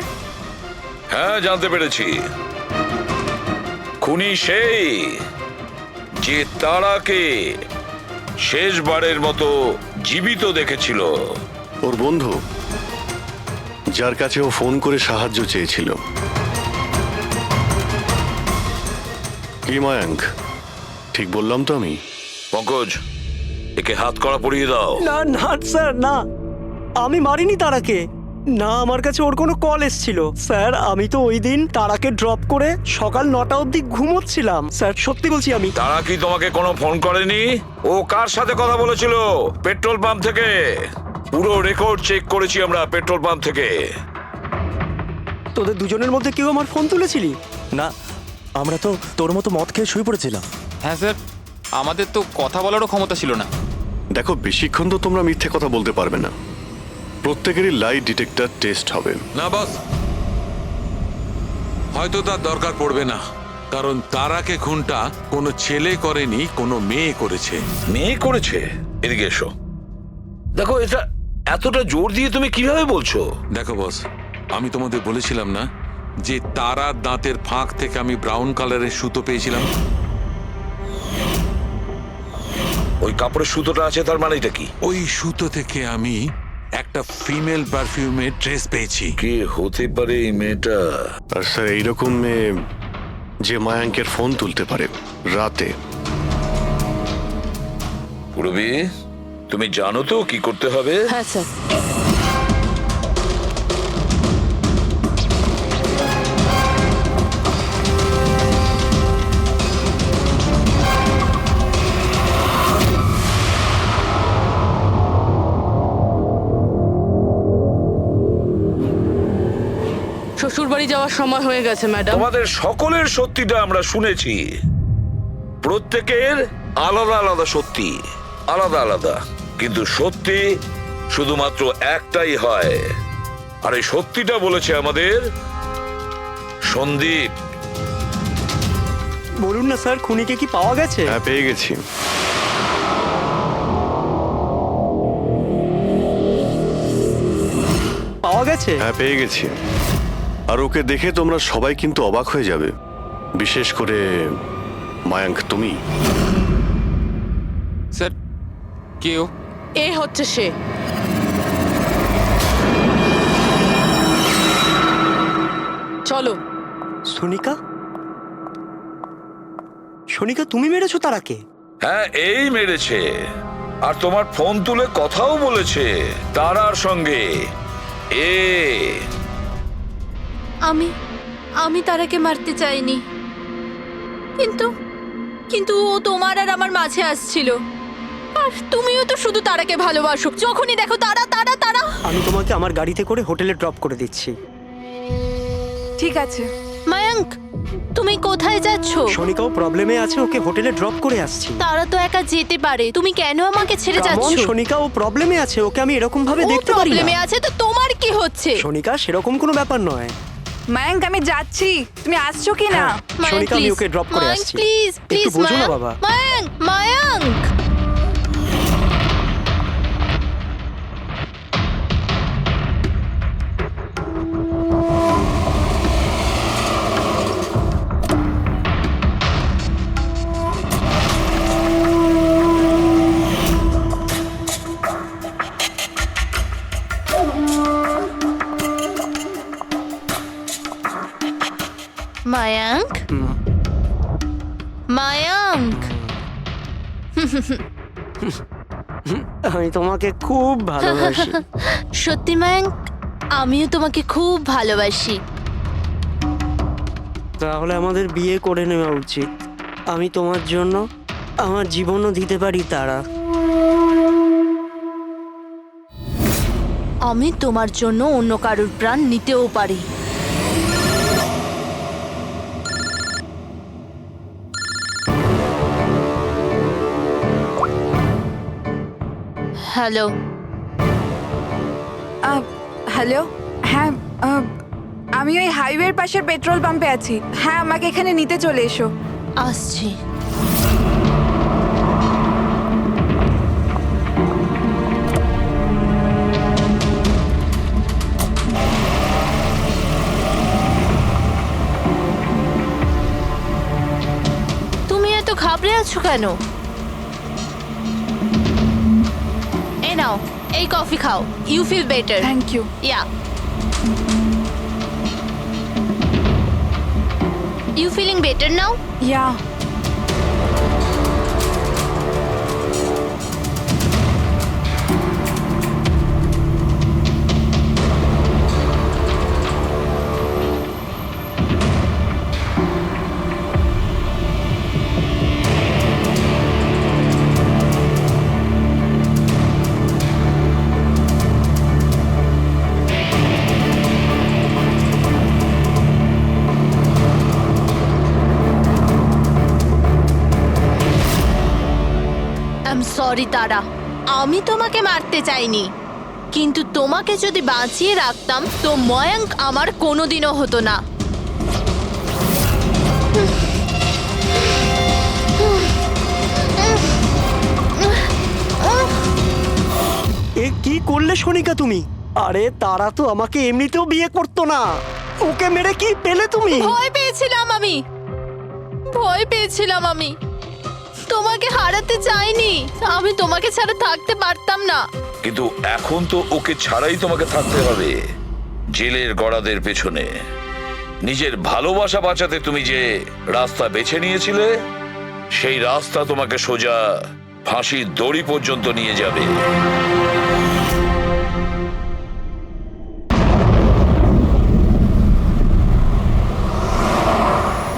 হ্যাঁ, জানতে পেরেছি। খুনি সেই যে তারাকে শেষবারের মতো জীবিত দেখেছিল। ওর বন্ধু, যার কাছে ও ফোন করে সাহায্য চেয়েছিল। কি মায়াঙ্ক, ঠিক বললাম তো আমি? পঙ্কজ, একে হাত কড়া পরিয়ে দাও। না না স্যার, না, আমি মারিনি তারাকে। না, আমার কাছে ওর কোনো কল এসেছিল। স্যার, আমি তো ওই দিন তারাকে ড্রপ করে সকাল 9টা অবধি ঘুমোচ্ছিলাম। স্যার, সত্যি বলছি আমি। তারা কি তোমাকে কোনো ফোন করেনি? ও কার সাথে কথা বলেছিল? পেট্রোল পাম্প থেকে। পুরো রেকর্ড চেক করেছি আমরা পেট্রোল পাম্প থেকে। তোদের দুজনের মধ্যে কেউ আমার ফোন তুলেছিলি? না, আমরা তো তোর মতো মদ খেয়ে শুয়ে পড়েছিলাম। হ্যাঁ স্যার, আমাদের তো কথা বলারও ক্ষমতা ছিল না। দেখো, বেশিক্ষণ তো তোমরা মিথ্যে কথা বলতে পারবে না। প্রত্যেকেরই লাই ডিটেক্টর টেস্ট হবে। না বস, হয়তো তার দরকার পড়বে না, কারণ তারাকে খুনটা কোনো ছেলে করেনি, কোনো মেয়ে করেছে। মেয়ে করেছে? এদিকে এসো। দেখো, এটা এতটা জোর দিয়ে তুমি কিভাবে বলছো? দেখো বস, আমি তোমাদের বলেছিলাম না যে তারার দাঁতের ফাঁক থেকে আমি ব্রাউন কালারের সুতো পেয়েছিলাম। ওই কাপড়ের সুতোটা আছে, তার মানে এটা কি? ওই সুতো থেকে আমি একটা ফিমেল পারফিউমের ড্রেস পেয়েছি। কে হতে পারে এই মেয়েটা? আর স্যার, এইরকম মেয়ে যে মায়াঙ্কের ফোন তুলতে পারে রাতে। পুরবি, তুমি জানো তো কি করতে হবে? হ্যাঁ স্যার। শ্বশুরবাড়ি যাওয়ার যাওয়ার সময় হয়ে গেছে ম্যাডাম। তোমাদের সকলের সত্যিটা আমরা শুনেছি। প্রত্যেকের আলাদা আলাদা সত্যি, আলাদা আলাদা, কিন্তু সত্যি শুধুমাত্র একটাই হয়। আর এই সত্যিটা বলেছে আমাদের সন্দীপ। বলুন না স্যার, খুনিকে কি পাওয়া গেছে? হ্যাঁ, পেয়ে গেছি। পাওয়া গেছে? হ্যাঁ, পেয়ে গেছি। আর ওকে দেখে তোমরা সবাই কিন্তু অবাক হয়ে যাবে, বিশেষ করে মায়াঙ্ক, তুমি। স্যার কেউ এ হচ্ছে সে। চলো। সোনিকা, সোনিকা তুমি মেরেছো তারাকে? হ্যাঁ, এই মেরেছে। আর তোমার ফোন তুলে কথাও বলেছে তারার সঙ্গে। আমি তারাকে মারতে চাইনি, কিন্তু ও তোমার আর আমার মাঝে আসছিল। আর তুমিও তো শুধু তারাকে ভালোবাসো, যখনই দেখো তারা তারা তারা। আমি তোমাকে আমার গাড়িতে করে হোটেলে ড্রপ করে দিচ্ছি। ঠিক আছে। মায়াঙ্ক, তুমি কোথায় যাচ্ছ? সোনিকাও প্রবলেমে আছে, ওকে হোটেলে ড্রপ করে আসছি। তারা তো একা যেতে পারে, তুমি কেন আমাকে ছেড়ে যাচ্ছ? সোনিকা ও প্রবলেমে আছে, ওকে আমি এরকম ভাবে ও দেখতে পারি প্রবলেমে না। আছে তো তোমার কি হচ্ছে? সোনিকা, সেরকম কোনো ব্যাপার নয়। মায়াঙ্ক আমি যাচ্ছি, তুমি আসছো কি না? মায়াঙ্ক, সোনিকা, আমি please, ওকে ড্রপ করে মায়াঙ্ক, আসছি। প্লিজ একটু প্লিজ বোঝো না বাবা। মায়াঙ্ক, মায়াঙ্ক। মায়াঙ্ক, মায়াঙ্ক, আমি তোমাকে খুব ভালোবাসি। সত্যি মায়াঙ্ক, আমিও তোমাকে খুব ভালোবাসি। তাহলে আমাদের বিয়ে করে নেওয়া উচিত। আমি তোমার জন্য আমার জীবনও দিতে পারি তারা। আমি তোমার জন্য অন্য কারোর প্রাণ নিতেও পারি। হ্যালো। হ্যালো, হ্যাঁ, আমি ওই হাইওয়ের পাশের পেট্রোল পাম্পে আছি। হ্যাঁ, আমাকে এখানে নিতে চলে এসো। আসছি। তুমি এত ঘাবড়ে আছো কেন? এই নাও, এই কফি খাও। You feel better. Thank you. Yeah. You feeling better now? Yeah. Sorry Tara, আমি তোমাকে মারতে চাইনি, কিন্তু তোমাকে যদি বাঁচিয়ে রাখতাম তো ময়াঙ্ক আমার কোনোদিনও হতো না। এ কি করলে সোনিকা তুমি? আরে তারা তো আমাকে এমনিতেও বিয়ে করতো না, ওকে মেরে কি পেলে তুমি? ভয় পেয়েছিলাম আমি তোমাকে হারাতে চাইনি। আমি তোমাকে ছাড়া থাকতে পারতাম না। কিন্তু এখন তো ওকে ছাড়াই তোমাকে থাকতে হবে জেলের গড়াদের পেছনে। নিজের ভালোবাসা বাঁচাতে তুমি যে রাস্তা বেছে নিয়েছিলে, সেই রাস্তা তোমাকে সোজা ফাঁসির দড়ি পর্যন্ত নিয়ে যাবে।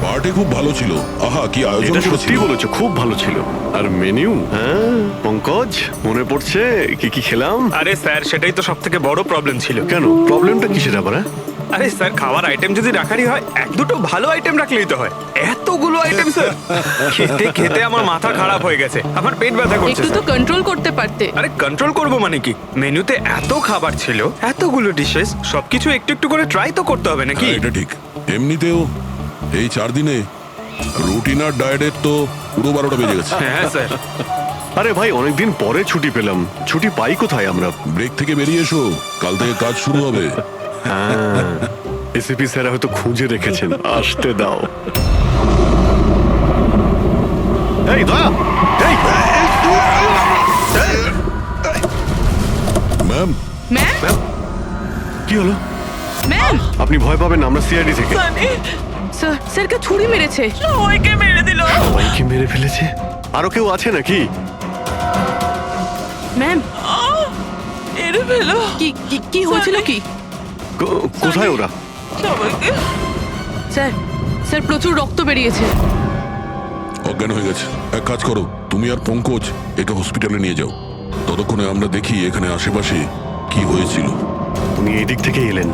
পার্টি খুব ভালো ছিল। আহা, কি আয়োজন এটা করেছিল। সত্যি বলেছো, খুব ভালো ছিল। আর মেনু, হ্যাঁ পঙ্কজ, মনে পড়ছে কি কি খেলাম? আরে স্যার, সেটাই তো সব থেকে বড় প্রবলেম ছিল। কেন, প্রবলেমটা কিসের আবার? হ্যাঁ? আরে স্যার, খাওয়ার আইটেম যদি রাখারই হয়, এক দুটো ভালো আইটেম রাখলেই তো হয়। এতগুলো আইটেম স্যার, খেতে খেতে আমার মাথা খারাপ হয়ে গেছে, আমার পেট ব্যথা করছে একটু তো কন্ট্রোল করতে পারতে। আরে কন্ট্রোল করব মানে কি? মেনুতে এত খাবার ছিল, এতগুলো ডিশেস, সবকিছু একটু একটু করে ট্রাই তো করতে হবে নাকি? হ্যাঁ, এটা ঠিক। এমনিতেও এই 4 দিনে রুটিন আর ডায়েটের তো পুরো 12টা বেজে গেছে। হ্যাঁ স্যার। আরে ভাই, অনেকদিন পরে ছুটি পেলাম, ছুটি পাই কোথায় আমরা? ব্রেক থেকে বেরিয়ে এসো, কাল থেকে কাজ শুরু হবে। এসিপি স্যার হয়তো খুঁজে রেখেছেন, আসতে দাও। এই দয়া, এই ম্যাম, ম্যাম, কি হলো? ম্যাম, আপনি ভয় পাবেন না, আমরা সিআইডি থেকে। স্যার, স্যারকে ছুরি মেরেছে। সবাইকে মেরে ফেলেছে? আরো কেউ আছে নাকি? ম্যাম, কি কি কি হয়েছিল কি? কোথায় ওরা? স্যার, স্যার প্রচুর রক্ত বেরিয়েছে। অজ্ঞান হয়ে গেছে। এক কাজ করো, তুমি আর পঙ্কজ একে হসপিটালে নিয়ে যাও। ততক্ষণে আমরা দেখি এখানে আশেপাশে কি হয়েছিল। উনি এই দিক থেকে এলেন।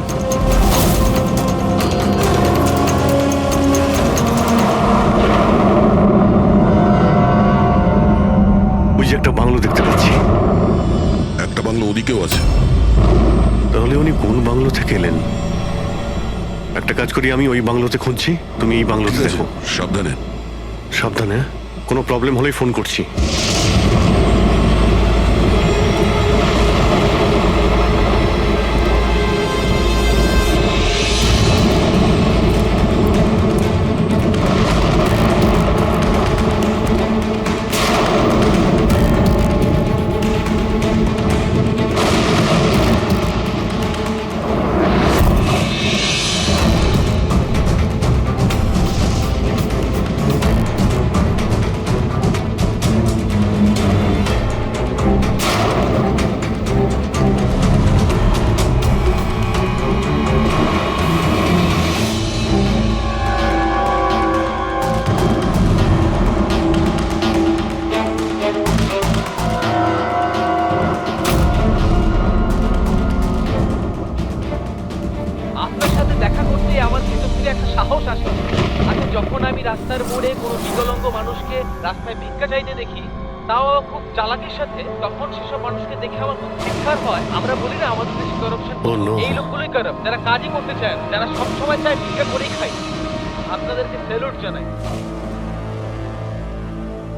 ওই যে একটা বাংলো দেখতে পাচ্ছি। একটা বাংলো ওদিকেও আছে। তাহলে উনি কোন বাংলো থেকে এলেন? একটা কাজ করি, আমি ওই বাংলোতে খুঁজছি, তুমি এই বাংলোতে ঠিক আছে, দেখো। সাবধানে। সাবধানে, কোনো প্রবলেম হলেই ফোন করছি। আপনার সাথে দেখা করতে আমার ভেতর থেকে একটা সাহস আসে। আচ্ছা, যখন আমি রাস্তার মোড়ে কোনো বিকলাঙ্গ মানুষকে রাস্তায় ভিক্ষা চাইতে দেখি, তাও খুব চালাকির সাথে, তখন সেসব মানুষকে দেখে আমার খুব চিৎকার হয়। আমরা বলি না আমাদের দেশে করাপশন, এই লোকগুলোই খারাপ, যারা কাজই করতে চায় না, যারা সবসময় চায় ভিক্ষা করেই খায়। আপনাদেরকে স্যালুট জানাই,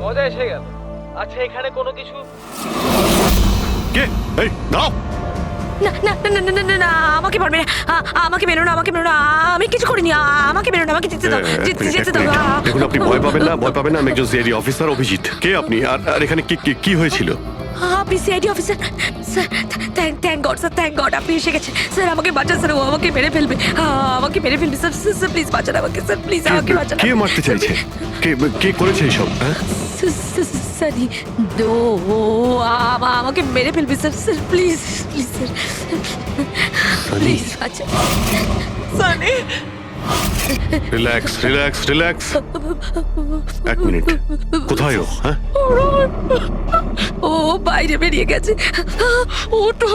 মজা এসে গেল। আচ্ছা, এখানে কোনো কিছু কে? এই দাও। না না না না না না না, আমাকে পারবে না, আমাকে বেরো না, আমাকে বেরো না, আমি কিছু করিনি, আমাকে বেরো না, আমাকে যেতে দাও, যেতে দাও। দেখুন, আপনি ভয় পাবেন না, ভয় পাবেন না। আমি একজন সিআইডি অফিসার, অভিজিৎ। কে আপনি? আর এখানে কি হয়েছিল? আপনি CID officer? Sir, thank god sir, thank god আপনি এসে গেছেন। স্যার আমাকে বাঁচান স্যার, ও আমাকে মেরে ফেলবে, আমাকে মেরে ফেলবে স্যার। স্যার প্লিজ বাঁচান আমাকে স্যার, প্লিজ আমাকে বাঁচান। কে মারতে চাইছে? কে করেছে এইসব? সানি, ও আমাকে মেরে ফেলবে sir. Sir please, please sir, please বাঁচান। Sunny, relax relax relax. এক মিনিট, কোথায় ও? হ্যাঁ, ও বাইরে বেরিয়ে গেছে। ও তো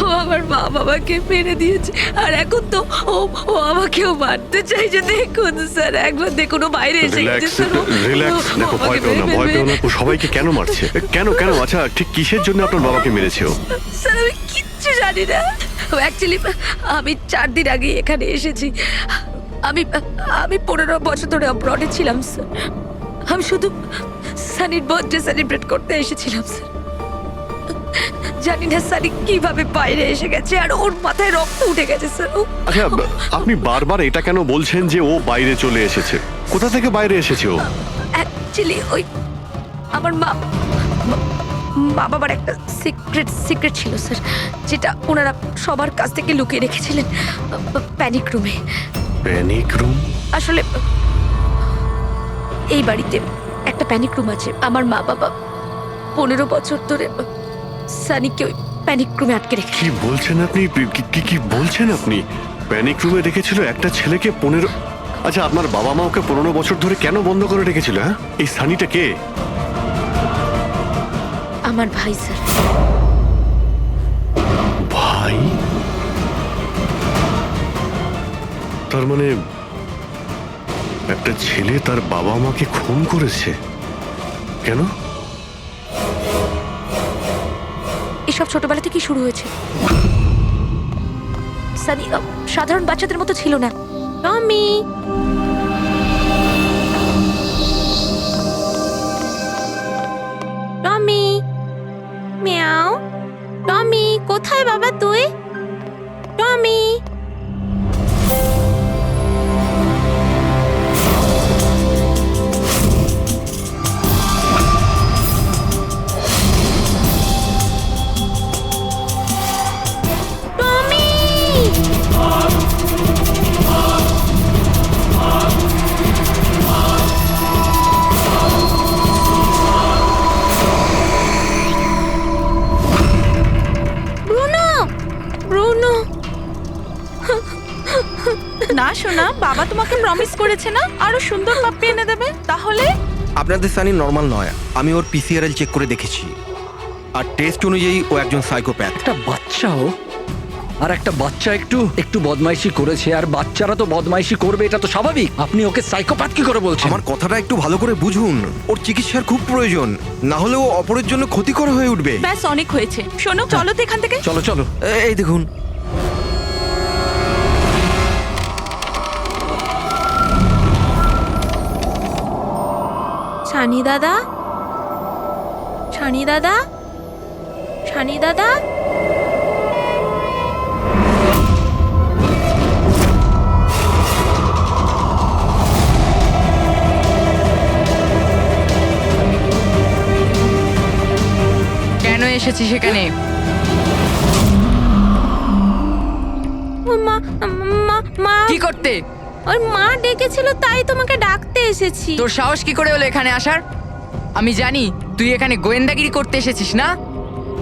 ও আমার মা বাবাকে মেরে দিয়েছে, আর এখন তো ও আমাকেও মারতে চাইছে। দেখুন স্যার, একবার দেখুন, ও বাইরে এসে গেছে রিল্যাক্স স্যার। রিল্যাক্স। দেখো, ভয় পেও না, ভয় পেও না। ও সবাইকে কেন মারছে? কেন? আচ্ছা, ঠিক কিসের জন্য আপনার বাবাকে মেরেছে ও? স্যার আমি কিচ্ছু জানি না। অ্যাকচুয়ালি আমি 4 দিন আগে এখানে এসেছি। আমি 15 বছর ধরে অব্রডে ছিলাম স্যার। আমি শুধু সানির বার্থডে সেলিব্রেট করতে এসেছিলাম স্যার। জানি না সানি কিভাবে বাইরে এসে গেছে, আর ওর মাথায় রক্ত উঠে গেছে স্যার। আচ্ছা, আপনি বারবার এটা কেন বলছেন যে ও বাইরে চলে এসেছে? কোথা থেকে বাইরে এসেছে ও? অ্যাকচুয়ালি ওই আমার মা বাবার একটা সিক্রেট ছিল স্যার, যেটা ওনারা সবার কাছ থেকে লুকিয়ে রেখেছিলেন প্যানিক রুমে। Panic room? আসলে এই বাড়িতে একটা প্যানিক রুম আছে। আমার মা বাবা 15 বছর ধরে সানিকে ওই প্যানিক রুমে আটকে রেখে। কি বলছেন আপনি? কি বলছেন আপনি? প্যানিক রুমে রেখেছিল একটা ছেলেকে 15? আচ্ছা, আপনার বাবা মা ওকে 15 বছর ধরে কেন বন্ধ করে রেখেছিল? হ্যাঁ, এই সানিটা কে? আমার ভাই স্যার। ভাই? তার মানে একটা ছেলে তার বাবা মাকে খুন করেছে? কেন? এসব ছোটবেলা থেকেই শুরু হয়েছে। সানি সাধারণ বাচ্চাদের মতো ছিল না। টমি, টমি, মিয়াও। টমি, কোথায় বাবা তুই? টমি। না শোনা, বাবা তোমাকে প্রমিস করেছে না আরো সুন্দর পাপ্পি এনে দেবে। তাহলে আপনাদের সানি নর্মাল নয়। আমি ওর পিসিআরএল চেক করে দেখেছি, আর টেস্ট অনুযায়ী ও একজন সাইকোপ্যাথ। একটা বাচ্চাও, আর একটা বাচ্চা একটু একটু বদমাইশি করেছে, আর বাচ্চারা তো বদমাইশি করবে, এটা তো স্বাভাবিক। আপনি ওকে সাইকোপ্যাথ কি করে বলছেন? আমার কথাটা একটু ভালো করে বুঝুন। ওর চিকিৎসার খুব প্রয়োজন, না হলে ও অপরের জন্য ক্ষতিকর হয়ে উঠবে। ব্যাস অনেক হয়েছে, শোনো চলো তো এখান থেকে। চলো চলো। এই দেখুন, ছানি দাদা, ছানি দাদা, ছানি দাদা। কেন এসেছি সেখানে? মা মা মা কি করতে? ওর মা ডেকেছিল, তাই তোমাকে ডাকতে এসেছি। তোর সাহস কি করে হলো এখানে আসার? আমি জানি তুই এখানে গোয়েন্দাগিরি করতে এসেছিস না।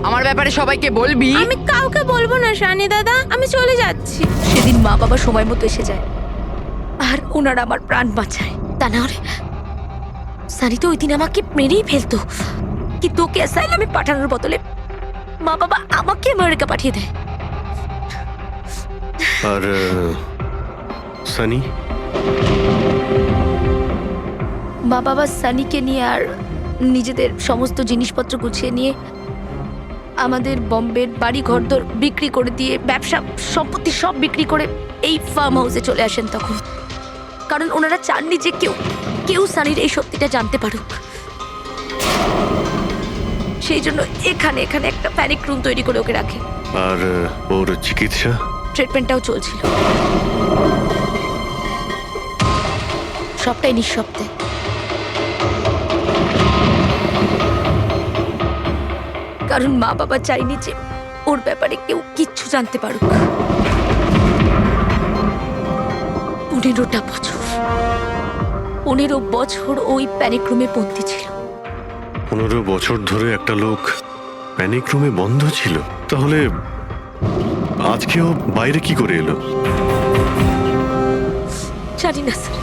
আমার ব্যাপারে সবাইকে বলবি। আমি কাউকে বলবো না সানি দাদা, আমি চলে যাচ্ছি। সেদিন মা বাবা সময় মতো এসে যায়, আর ওনারা আমার প্রাণ বাঁচায়। তা না হলে সানি তো ওই দিন আমাকে মেরেই ফেলতো, কিন্তু ওকে অ্যাসাইলামে পাঠানোর বদলে মা বাবা আমাকে আমেরিকা পাঠিয়ে দেয়। আর সানি? মা বাবা সানিকে নিয়ে আর নিজেদের সমস্ত জিনিসপত্র গুছিয়ে নিয়ে আমাদের বম্বের বাড়ি ঘরদোর বিক্রি করে দিয়ে, ব্যবসা সম্পত্তি সব বিক্রি করে এই ফার্ম হাউসে চলে আসেন তখন। কারণ ওনারা চাননি যে কেউ সানির এই সত্যিটা জানতে পারুক। সেই জন্য এখানে একটা প্যানিক রুম তৈরি করে ওকে রাখে। আর ওর চিকিৎসা? ট্রিটমেন্টটাও চলছিল, সবটাই নিঃশব্দে। কারণ মা বাবা চাইনি যে ওর ব্যাপারে কেউ কিচ্ছু জানতে পারুক। 15 বছর ওই প্যানিক রুমে বন্দী ছিল। 15 বছর ধরে একটা লোক প্যানিক রুমে বন্ধ ছিল? তাহলে আজকেও বাইরে কি করে এলো? জানি না স্যার।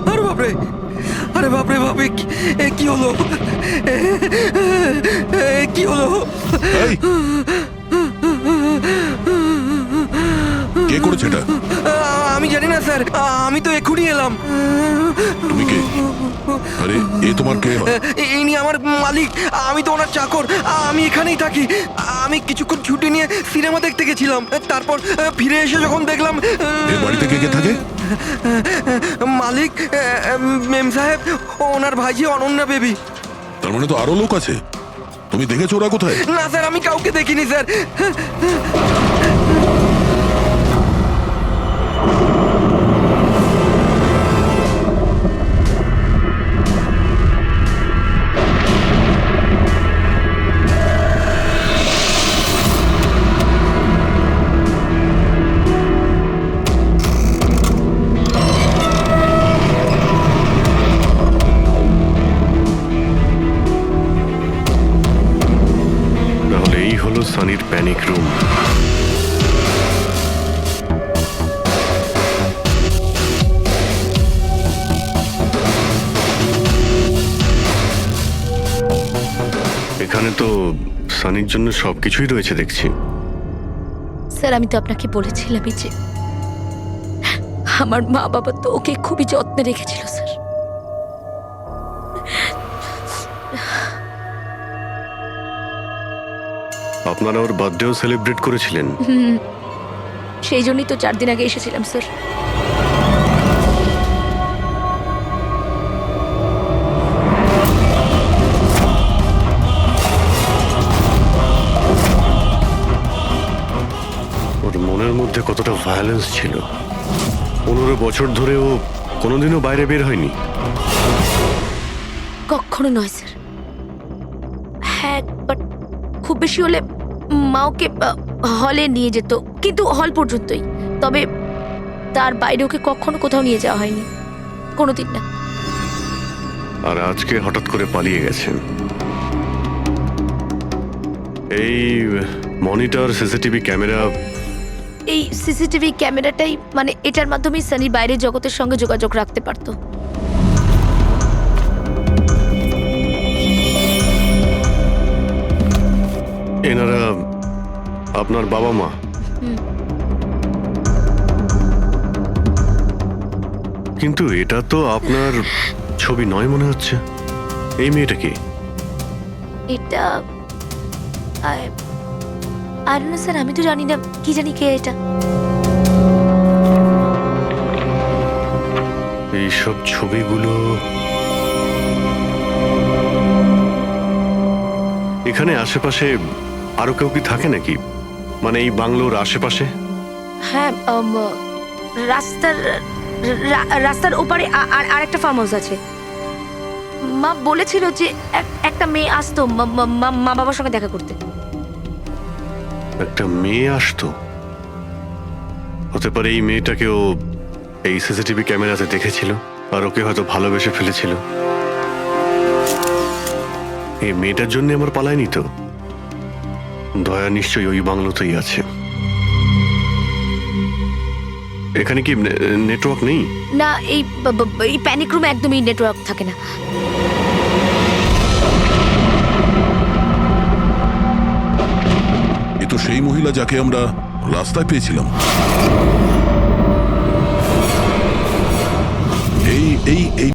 আরে বাপরে, আরে বাপরে বাপরে, কি হলো? কি হলো? কে করেছে এটা? আমি জানি না স্যার, আমি তো এক্ষুনি এলাম। তুমি কে? আরে এ তোমার কে হয়? ইনি আমার মালিক, আমি তো ওনার চাকর। আমি এখানেই থাকি। আমি কিছুক্ষণ ছুটি নিয়ে সিনেমা দেখতে গেছিলাম, তারপর ফিরে এসে যখন দেখলাম এর বাড়িতে কে কে থাকে? মালিক, মেম সাহেব, ওনার ভাইজি অনন্যা বেবি। তার মানে তো আরো লোক আছে। তুমি দেখেছো ওরা কোথায়? না স্যার, আমি কাউকে দেখিনি স্যার। হলো সানির প্যানিক রুম। এখানে তো সানির জন্য সবকিছুই রয়েছে দেখছি। স্যার আমি তো আপনাকে বলেছিলামই যে আমার মা বাবা তো ওকে খুবই যত্নে রেখেছিল স্যার। আপনারা ওর বার্থডেও সেলিব্রেট করেছিলেন? সেই জন্যই তো 4 দিন আগে এসেছিলাম স্যার। ওর মনের মধ্যে কতটা ভায়োলেন্স ছিল। 15 বছর ধরে ও কোনোদিনও বাইরে বের হয়নি। কখনো নয় স্যার। হ্যাঁ বাট খুব বেশি হলে মা ওকে হলে নিয়ে যেত, কিন্তু হল পর্যন্তই। তবে তার বাইরে ওকে কখনো কোথাও নিয়ে যাওয়া হয়নি, কোনোদিন না। আর আজকে হঠাৎ করে পালিয়ে গেছেন। এই মনিটর, সিসিটিভি ক্যামেরা, এই সিসিটিভি ক্যামেরাটাই মানে এটার মাধ্যমেই সানি বাইরের জগতের সঙ্গে যোগাযোগ রাখতে পারতো। এনারা আপনার বাবা মা? কিন্তু এটা তো আপনার ছবি নয় মনে হচ্ছে। এই মেয়েটা কি? এটা আর না স্যার, আমি তো জানি না, কি জানি কে এটা। এইসব ছবিগুলো এখানে আশেপাশে আরো কেউ কি থাকে নাকি? মানে এই বাংলোর আশেপাশে? হ্যাঁ রাস্তার ওপারে আর একটা ফার্ম হাউস আছে। মা বলেছিল যে একটা মেয়ে আসতো মা বাবার সঙ্গে দেখা করতে। একটা মেয়ে আসতো? হতে পারে এই মেয়েটাকেও এই সিসিটিভি ক্যামেরাতে দেখেছিল আর ওকে হয়তো ভালোবেসে ফেলেছিল। এই মেয়েটার জন্য আমার পালায়নি তো। দয়া নিশ্চয়ই ওই বাংলোতেই আছে। এখানে কি নেটওয়ার্ক নেই? না, এই প্যানিক রুমে একদমই নেটওয়ার্ক থাকে না। এ তো সেই মহিলা যাকে আমরা রাস্তায় পেয়েছিলাম। এই